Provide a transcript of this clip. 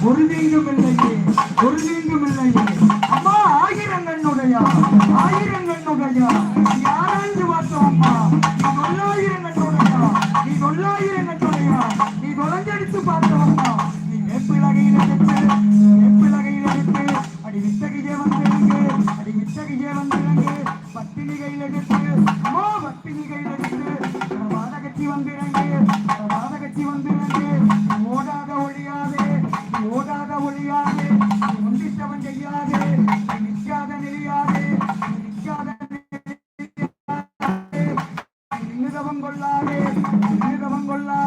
ஒரு நீங்கும் இல்லையே, ஒரு நீங்கும் இல்லையே. அம்மா ஆயிரங்கண்ணுடையா, ஆயிரங்கண்ணுடையா, யாராண்டு பார்த்தோம் அம்மா. நீ தொள்ளாயிரங்கண்ணுடையா, நீ தொள்ளாயிரங்கண்ணுடையா, நீ தொலைஞ்செடுத்து பார்த்தோம்மா. நீ வேப்பிலகையில் எடுத்து, வேப்பிலகையில் எடுத்து, அடி வித்தகையே வந்திருங்க, அடி வித்தகையே வந்திருங்க. பத்தினி கையில் எடுத்து, அம்மா பத்தினி கையில் எடுத்து, வாதகத்தி வந்திருங்க, வாதகத்தி வந்திருங்க. ஓடாத ஒழியாதே, ஓடாத ஒழியாதே, ஒன்றித்தவன் செய்யாதே, நிற்காத நெறியாதே, நிற்காத நின்றுதவம் கொள்ளாதே, நின்றுதவம் கொள்ளாதே.